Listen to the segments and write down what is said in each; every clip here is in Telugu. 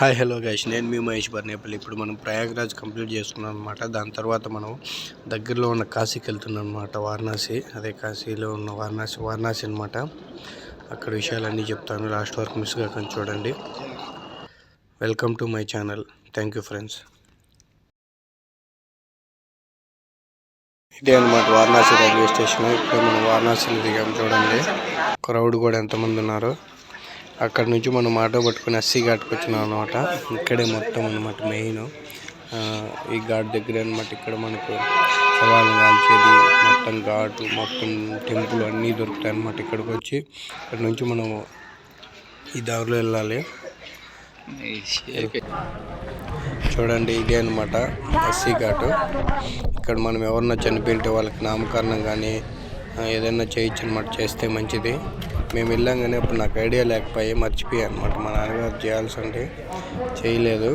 హాయ్ హలో గైస్, నేను మీ మహేష్ బర్నేపల్లి. ఇప్పుడు మనం ప్రయాగ్రాజ్ కంప్లీట్ చేసుకున్నాం అనమాట. దాని తర్వాత మనం దగ్గరలో ఉన్న కాశీకి వెళ్తున్నాం అనమాట. వారణాసి, అదే కాశీలో ఉన్న వారణాసి అనమాట. అక్కడ విషయాలన్నీ చెప్తాను, లాస్ట్ వరకు మిస్ కాకుండా చూడండి. Welcome to my channel. Thank you friends. ఇదే అనమాట వారణాసి రైల్వే స్టేషన్. ఇప్పుడు మనం వారణాసిలో దిగాం. చూడండి క్రౌడ్ కూడా ఎంతమంది ఉన్నారు. అక్కడ నుంచి మనం ఆటో పట్టుకుని అస్సీ ఘాట్కి వచ్చినాం అనమాట. ఇక్కడే మొత్తం అనమాట మెయిన్ ఈ ఘాట్ దగ్గర అనమాట. ఇక్కడ మనకు సవాళ్ళు కాల్చేది మొత్తం ఘాటు, మొత్తం టెంపుల్ అన్నీ దొరుకుతాయి అనమాట. ఇక్కడికి వచ్చి ఇక్కడ నుంచి మనం ఈ దారిలో వెళ్ళాలి. చూడండి ఇదే అనమాట అస్సీ ఘాటు. ఇక్కడ మనం ఎవరన్నా చనిపోయింటే వాళ్ళకి నామకరణం కానీ ఏదైనా చేయొచ్చు అనమాట. చేస్తే మంచిది. మేము వెళ్ళాం అప్పుడు నాకు ఐడియా లేకపోయి మర్చిపోయాను అనమాట. మా నాన్నగారు చేయాల్సింటే చేయలేదు.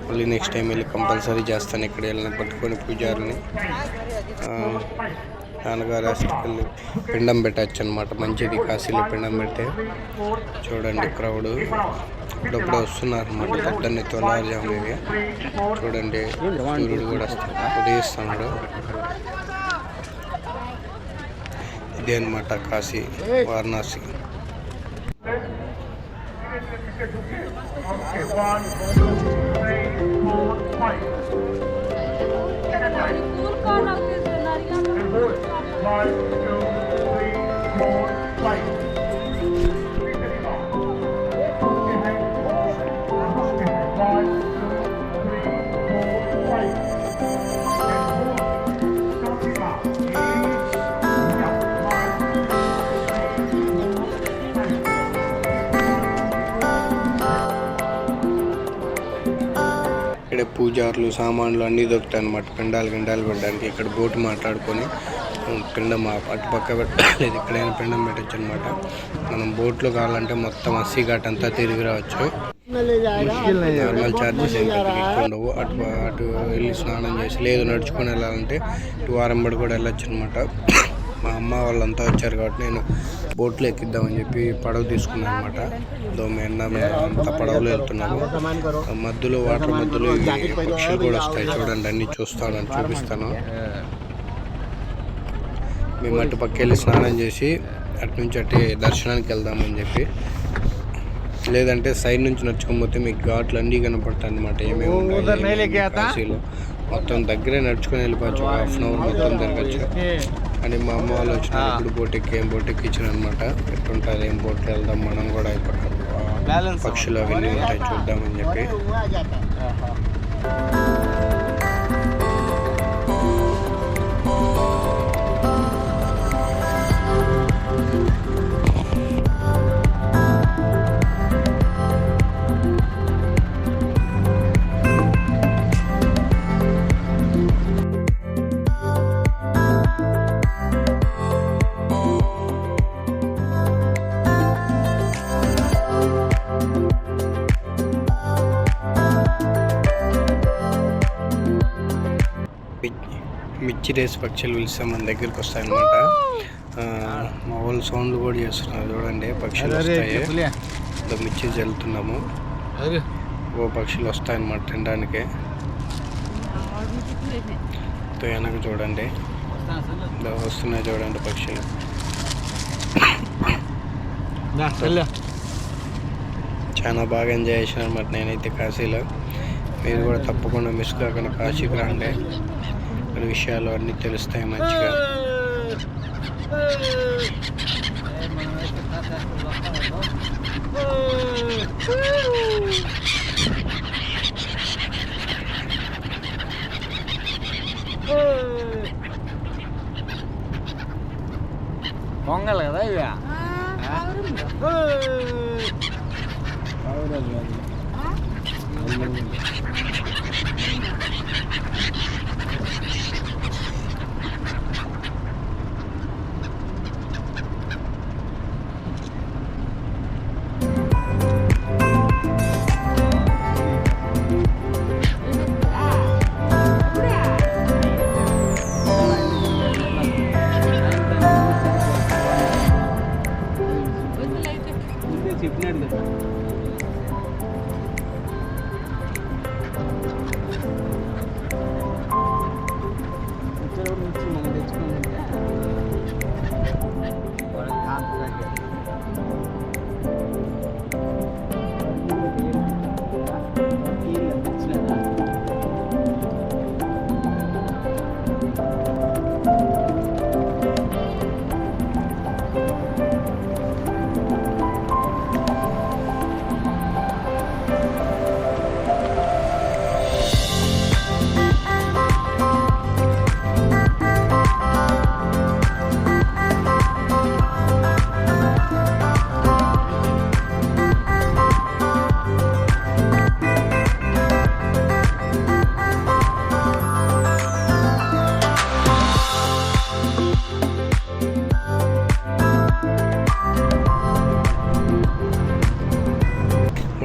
మళ్ళీ నెక్స్ట్ టైం వెళ్ళి కంపల్సరీ చేస్తాను. ఇక్కడ వెళ్ళిన పట్టుకొని పూజారిని నాన్నగారు హాస్పిటల్ని పిండం పెట్టచ్చు అనమాట. మంచిది కాశీలో పిండం పెడితే. చూడండి క్రౌడ్ ఇప్పుడప్పుడు వస్తున్నారు అనమాట. పొద్దున్నే తొలజాముగా చూడండి సూర్యుడు కూడా ఉదయిస్తున్నాడు. ఇదే అనమాట కాశీ వారణాసి. ఇక్కడ పూజార్లు సామాన్లు అన్నీ దొరుకుతాయి అనమాట. పిండాలు పెట్టడానికి ఇక్కడ బోటు మాట్లాడుకొని పిండం అటుపక్క పెట్టలేదు, ఎక్కడైనా పిండం పెట్టచ్చు అనమాట. మనం బోట్లో కావాలంటే మొత్తం అస్సీ ఘాట్ అంతా తిరిగి రావచ్చు. నార్మల్ ఛార్జెస్ ఏం ఎక్కువ ఉండవు. అటు వెళ్ళి స్నానం చేసి, లేదు నడుచుకొని వెళ్ళాలంటే ఇటు వారంబడి కూడా వెళ్ళొచ్చు అనమాట. మా అమ్మ వాళ్ళంతా వచ్చారు కాబట్టి నేను బోట్లో ఎక్కిద్దామని చెప్పి పడవ తీసుకున్నాను అనమాట. అంతా పడవలో వెళ్తున్నాము. మధ్యలో వాటర్ మధ్యలో పక్షులు కూడా వస్తాయి. చూడండి అన్నీ చూపిస్తాను. మేము అటు పక్క వెళ్ళి స్నానం చేసి అటు నుంచి అటు దర్శనానికి వెళ్దామని చెప్పి, లేదంటే సైడ్ నుంచి నడుచుకోకపోతే మీకు ఘాట్లు అన్నీ కనపడతాయి అనమాట. ఏమేమి ఉన్నాయి కాశీలో మొత్తం దగ్గరే నడుచుకొని వెళ్ళిపోవచ్చు. హాఫ్ అన్ అవర్ మొత్తం తిరగచ్చు. అని మా అమ్మ వాళ్ళు వచ్చినప్పుడు బోట్ ఎక్కించిన అనమాట. ఎట్టుంటుంది, ఏం బోట్లో వెళ్దాం మనం కూడా. పక్షులు అవన్నీ ఉంటాయి చూద్దామని చెప్పి. మిర్చి రేస్ పక్షులు పిలిస్తే మన దగ్గరికి వస్తాయన్నమాట. మా వాళ్ళు సౌండ్లు కూడా చేస్తున్నారు. చూడండి పక్షులు వస్తాయి. మిర్చి చల్లుతున్నాము. పక్షులు వస్తాయన్నమాట తినడానికి. వెనక చూడండి వస్తున్నాయి. చూడండి పక్షులు చాలా బాగా ఎంజాయ్ చేసిన అనమాట నేనైతే కాశీలో. మీరు కూడా తప్పకుండా మిస్ కాకుండా కాశీకి రండి. విషయాలు అన్నీ తెలుస్తాయి మంచిగా. పొంగల్ కదా ఇవి.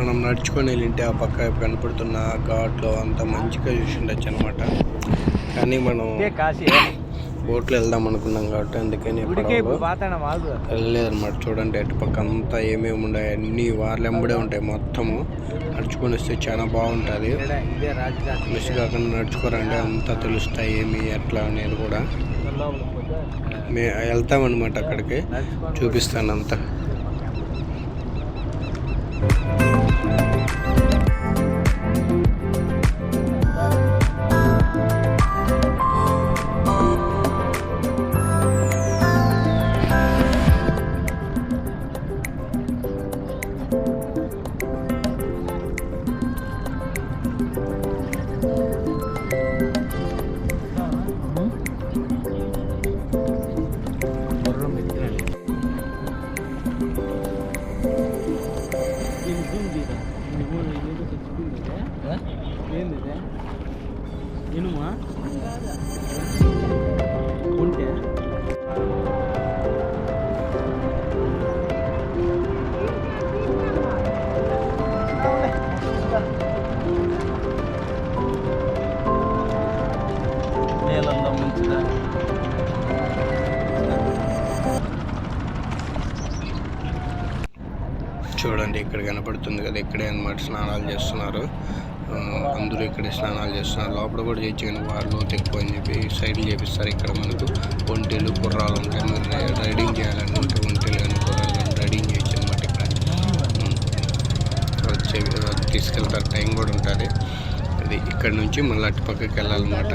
మనం నడుచుకొని వెళ్ళింటే ఆ పక్క కనపడుతున్న ఘాట్లో అంతా మంచిగా చూసి ఉండొచ్చు అనమాట. కానీ మనం బోట్లో వెళ్దాం అనుకున్నాం కాబట్టి అందుకని వెళ్ళలేదన్నమాట. చూడండి అటు పక్క అంతా ఏమేమి ఉన్నాయి, అన్ని వాళ్ళెంబడే ఉంటాయి. మొత్తము నడుచుకొని వస్తే చాలా బాగుంటుంది. మిస్ కాకుండా నడుచుకోరండి, అంతా తెలుస్తాయి ఏమి ఎట్లా అనేది కూడా. వెళ్తామన్నమాట అక్కడికి, చూపిస్తాను అంతా. ఇనుమా ఉంటే నీళ్ళల్లో ముంచుదా. చూడండి ఇక్కడ కనపడుతుంది కదా, ఇక్కడే అన్నమాట స్నానాలు చేస్తున్నారు. అందరూ ఇక్కడే స్నానాలు చేస్తున్నారు. లోపల కూడా చేయొచ్చు కానీ వాళ్ళు ఎక్కువ అని చెప్పి సైడ్లు చేపిస్తారు. ఇక్కడ మనకు ఒంటెలు గుర్రాలు ఉంటాయి. మీరు రైడింగ్ చేయాలనుకుంటే ఒంటెలు కానీ గుర్రాలు కానీ రైడింగ్ చేయొచ్చు అనమాట. ఇక్కడ తీసుకెళ్తారు, టైం కూడా ఉంటుంది. అది ఇక్కడ నుంచి మళ్ళీ అటు పక్కకి వెళ్ళాలన్నమాట.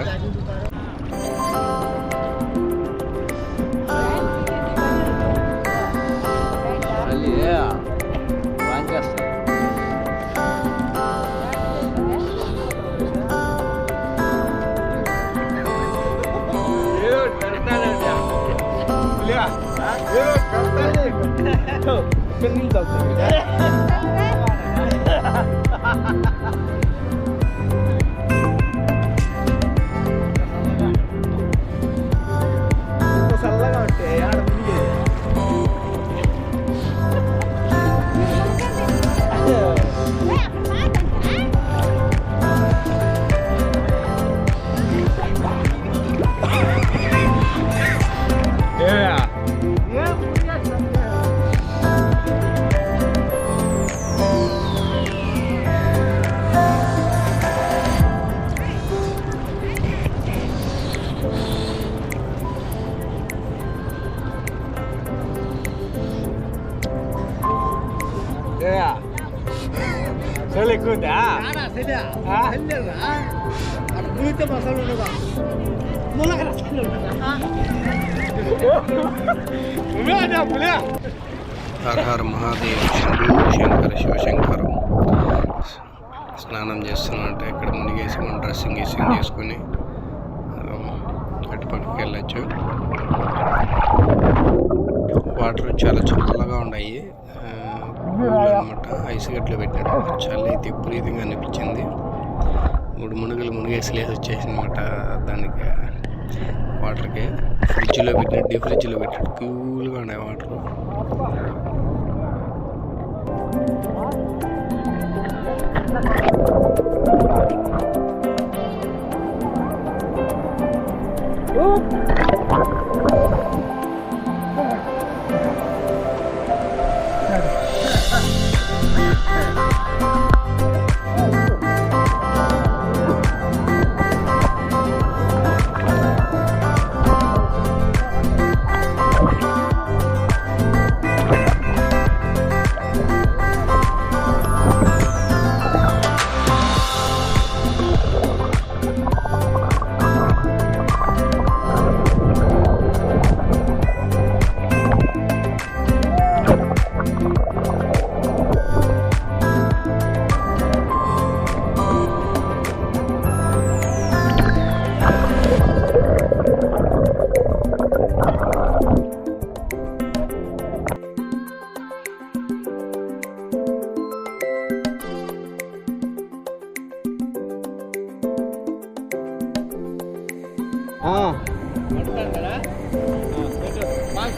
చల్లగా ఉంటే ఆడ చలి ఎక్కువదా హర మహాదేవ్ శంభు శంకర శివశంకరు. స్నానం చేస్తున్నట్టు ఇక్కడ మునిగేసి మనం డ్రెస్సింగ్ చేసుకొని అటుపక్కకి వెళ్ళచ్చు. వాటర్ చాలా చల్లగా ఉన్నాయి అనమాట. ఐస్ గట్లు పెట్టినట్టు చల్ల అయితే విపరీతంగా అనిపించింది. 3 మునుగులు మునిగేసి లేసి వచ్చేసింది అనమాట. దానికి వాటర్కి ఫ్రిడ్జ్లో పెట్టినట్టు డీ ఫ్రిడ్జ్లో పెట్టినట్టు కూల్గా ఉన్నాయి వాటర్.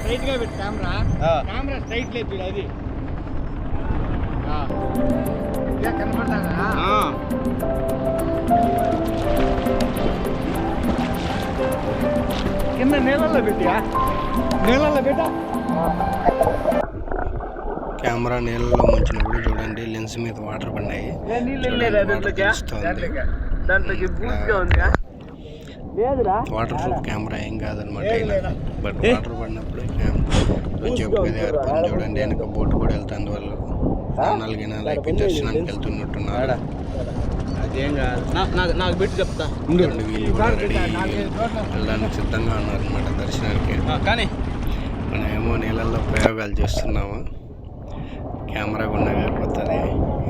స్ట్రైట్ గా పెట్టు కెమెరా స్ట్రైట్ లేపి అది కింద నీళ్ళల్లో పెట్టా కెమెరా నీళ్ళలో ముంచినప్పుడు చూడండి లెన్స్ మీద వాటర్ పడినాయి. వాటర్ ప్రూఫ్ కెమెరా ఏం కాదనమాట, బట్ వాటర్ పడినప్పుడు చెప్పేది ఏర్పడింది. చూడండి వెనక బోట్ కూడా వెళ్తుంది, వాళ్ళు స్నానాలు గినాలు అయిపోయి దర్శనానికి వెళ్తున్నట్టున్నారు. అదేం కాదు, నాకు పెట్టి చెప్తా. వీళ్ళు కూడా రెడీ వెళ్ళడానికి సిద్ధంగా ఉన్నారు అనమాట దర్శనానికి. కానీ మనమేమో నీళ్ళల్లో ప్రయోగాలు చేస్తున్నాము. కెమెరా కూడా కాకపోతుంది,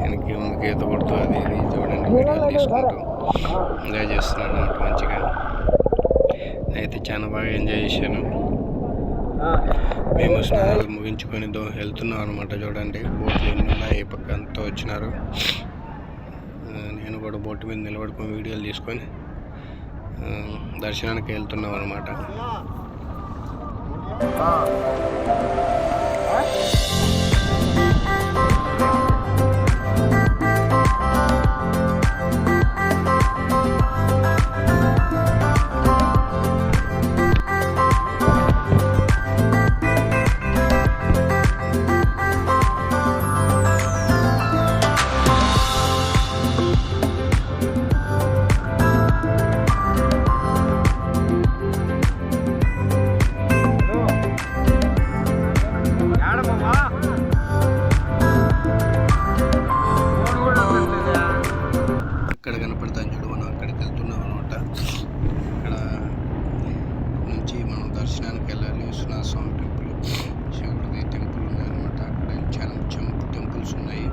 వెనక్కి ముందుకు ఈత కొడుతూ అది ఇది చూడండి వీడియోలు తీసుకుంటూ ఎంజాయ్ చేస్తున్నాను అనమాట మంచిగా. అయితే చాలా బాగా ఎంజాయ్ చేశాను. మేము స్నానాలు ముగించుకొని వెళ్తున్నాం అనమాట. చూడండి బోట్లు ఎన్ని ఉన్నాయి, ఈ పక్క అంతా వచ్చినారు. నేను కూడా బోట్ మీద నిలబడుకొని వీడియోలు తీసుకొని దర్శనానికి వెళ్తున్నాం అనమాట. అక్కడ కనపడతాను చూడు, మనం అక్కడికి వెళ్తున్నాం అనమాట. అక్కడ నుంచి మనం దర్శనానికి వెళ్ళాలి. విశ్వనాథ స్వామి టెంపుల్, శివుడిది టెంపుల్ ఉన్నాయన్నమాట. అక్కడ చాలా టెంపుల్స్ ఉన్నాయి.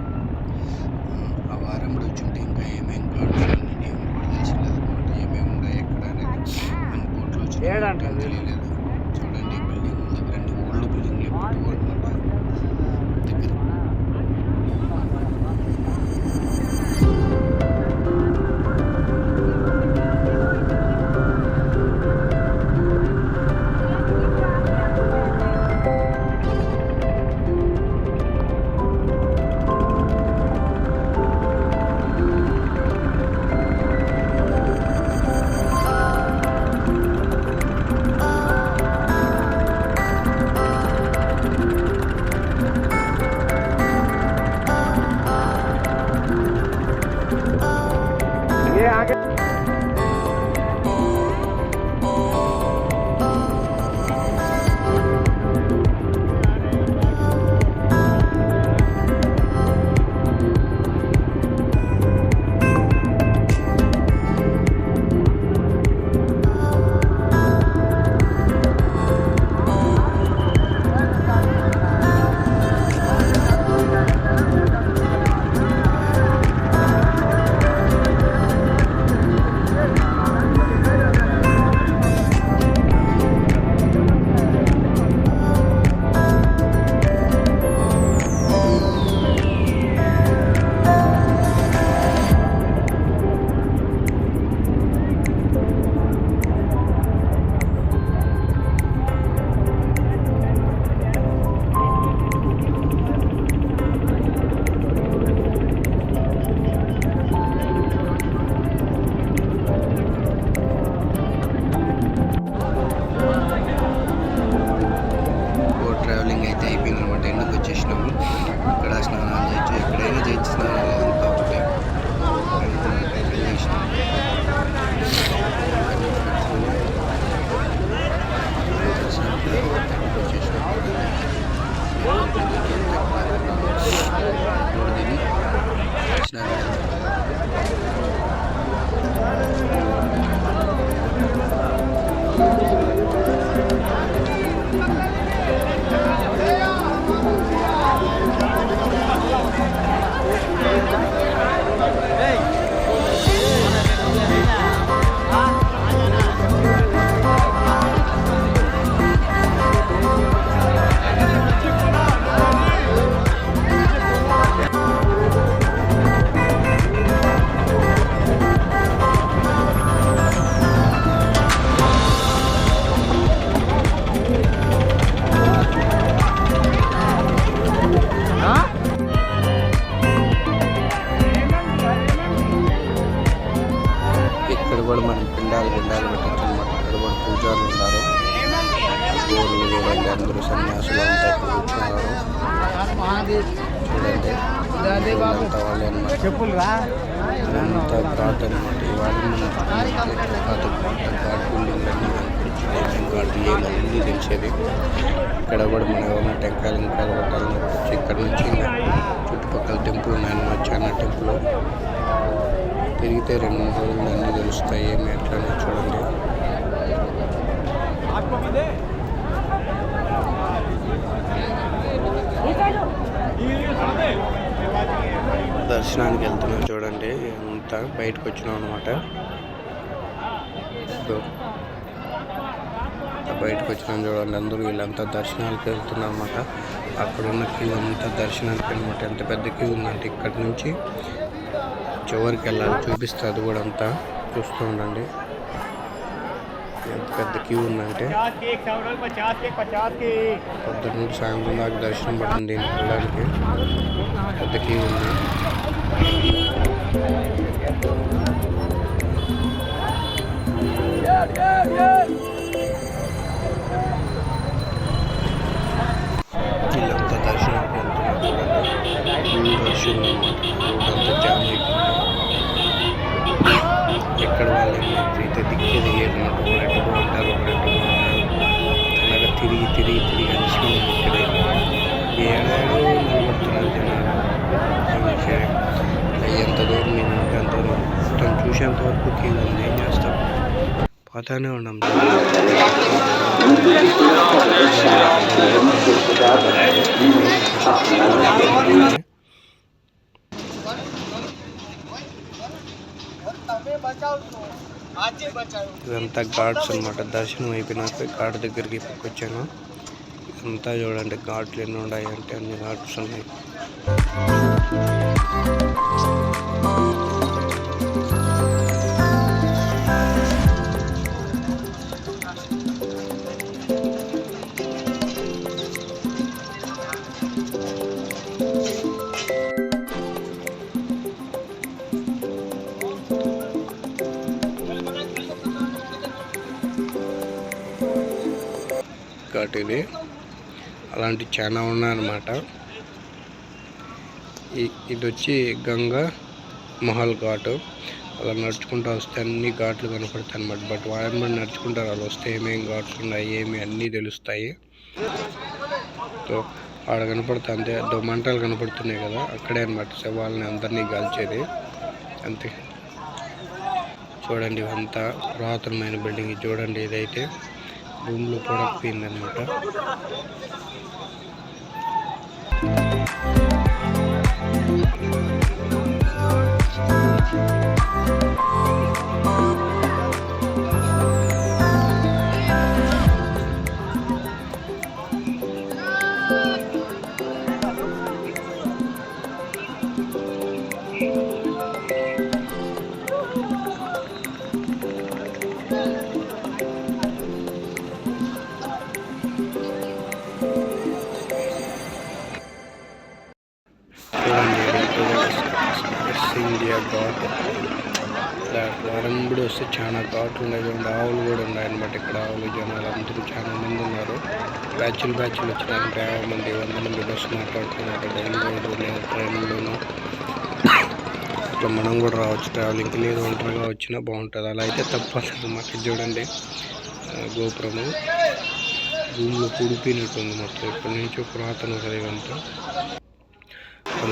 ఆ వారం వచ్చుంటే ఇంకా ఏమేమి గాడ్స్ అన్నీ కూడా తెలిసింది అనమాట. ఏమేమి ఉన్నాయి ఎక్కడ అనేది మన బోట్లో వచ్చి తెలియలేదు. చూడండి బిల్డింగ్ దగ్గర ఓల్డ్ బిల్డింగ్ ఎప్పుడు అనమాట దగ్గర. గండాలు పెట్టచ్చు అనమాట. ఇక్కడ కూడా పూజారులు ఉన్నారు. గోర్లు చూడండి, అందరూ సన్యాసులు అంతా కూర్చున్నారు. చూడండి అంతా వాళ్ళే అనమాట. అంతా ఘాట్ అనమాట. ఇవాళ ఘాట్ బిల్డింగ్ అన్నీ కనిపించింది. ఘాట్ ఏమన్నీ తెలిసేది. ఇక్కడ కూడా మనం ఏమైనా టెంకాయలు ఇంకాయలు కొట్టాలని పెట్టచ్చు. ఇక్కడ నుంచి చుట్టుపక్కల టెంపుల్ ఉన్నాయన్నమాట. చాలా టెంపుల్ తిరిగితే 2-3 రోజులు అన్నీ తెలుస్తాయి. ఏమి ఎట్లనే చూడండి. దర్శనానికి వెళ్తున్నాం చూడండి. అంతా బయటకు వచ్చినాం అనమాట. బయటకు వచ్చినాం చూడండి. అందరూ వీళ్ళంతా దర్శనానికి వెళ్తున్నారు అనమాట. అక్కడున్న క్యూ అంతా దర్శనానికి అనమాట. ఎంత పెద్ద క్యూ ఉందంటే ఇక్కడ నుంచి చివరికి వెళ్ళాలి. చూపిస్తుంది అది కూడా అంతా చూస్తూ ఉండండి. ఎంత పెద్ద క్యూ ఉందంటే పొద్దున్న నుండి సాయంత్రం దాకా దర్శనం పడుతుంది. దీనికి వెళ్ళడానికి పెద్ద క్యూ ఉంది. వీళ్ళంతా దర్శనానికి వెళ్తున్నారు చూడండి. రష్ ఉందన్నమాట. రోడ్డంతా జామ్ అయిపోయింది. ఎక్కడ వాళ్ళు అయితే దిక్కేది లేదన్నమాట. ఒకరెట్టు బాగుంటారు, ఒకరెట్టు బాగుంటారు. అలాగా తిరిగి తిరిగి తిరిగి అలసిపోయింది. ఇక్కడే ఏడాడో నిలబడుతున్నారు జనాలు. ఎంత దూరం నేను ఉంటే అంత దూరం మొత్తం చూసేంత వరకు క్యూ ఉంది. ఏం చేస్తాం, పోతానే ఉన్నాం. ఇదంతా ఘాట్స్ అనమాట. దర్శనం అయిపోయినాక ఘాట్ దగ్గరికి వచ్చాను. ఇదంతా చూడండి ఘాట్లు ఎన్ని ఉన్నాయి అంటే అన్ని ఘాట్స్ ఉన్నాయి. ఘాట్ ఇది అలాంటి చాలా ఉన్నాయన్నమాట. ఇది వచ్చి గంగా మహల్ ఘాట్. అలా నడుచుకుంటూ వస్తే అన్ని ఘాట్లు కనపడతాయి అన్నమాట. బట్ వారంబడి నడుచుకుంటారు. వాళ్ళు వస్తే ఏమేమి ఘాట్స్ ఉన్నాయి ఏమి అన్నీ తెలుస్తాయి. సో ఆడ కనపడతా అంతే మంటలు కనపడుతున్నాయి కదా, అక్కడే అన్నమాట శవాలని అందరినీ కాల్చేది. అంతే చూడండి. ఇవంతా పురాతనమైన బిల్డింగ్. చూడండి ఇదైతే రూమ్లో పడకపోయిందనమాట. ఇండియా ఘాట్ వారంబడి వస్తే చాలా ఘాట్లు ఉన్నాయి. చూడండి ఆవులు కూడా ఉన్నాయి అన్నమాట. ఇక్కడ ఆవులు జనాలు అందరూ చాలా మంది ఉన్నారు. బ్యాచ్లు వచ్చినారు 50 మంది 100 మంది బస్సు మాట్లాడుతున్నారు. డైలీ రోడ్డు లేదా ట్రైన్లోనూ ఇట్లా మనం కూడా రావచ్చు ట్రావెలింగ్కి. లేదు ఒంటరిగా వచ్చినా బాగుంటుంది. అలా అయితే తప్పదు అన్నమాట. చూడండి గోపురము రూమ్లో పుడిపోయినట్టుంది మొత్తం. ఇక్కడి నుంచి పురాతన కదా ఇవంతా.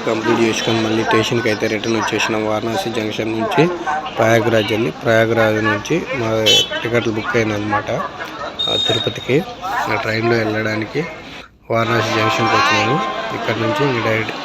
కంప్లీట్ చేసుకొని మళ్ళీ స్టేషన్కి అయితే రిటర్న్ వచ్చేసినాం. వారణాసి జంక్షన్ నుంచి ప్రయాగరాజ్ వెళ్ళి ప్రయాగరాజ్ నుంచి మా టికెట్లు బుక్ అయినాయి అనమాట తిరుపతికి. ఆ ట్రైన్లో వెళ్ళడానికి వారణాసి జంక్షన్కి వచ్చినాము. ఇక్కడ నుంచి డైరెక్ట్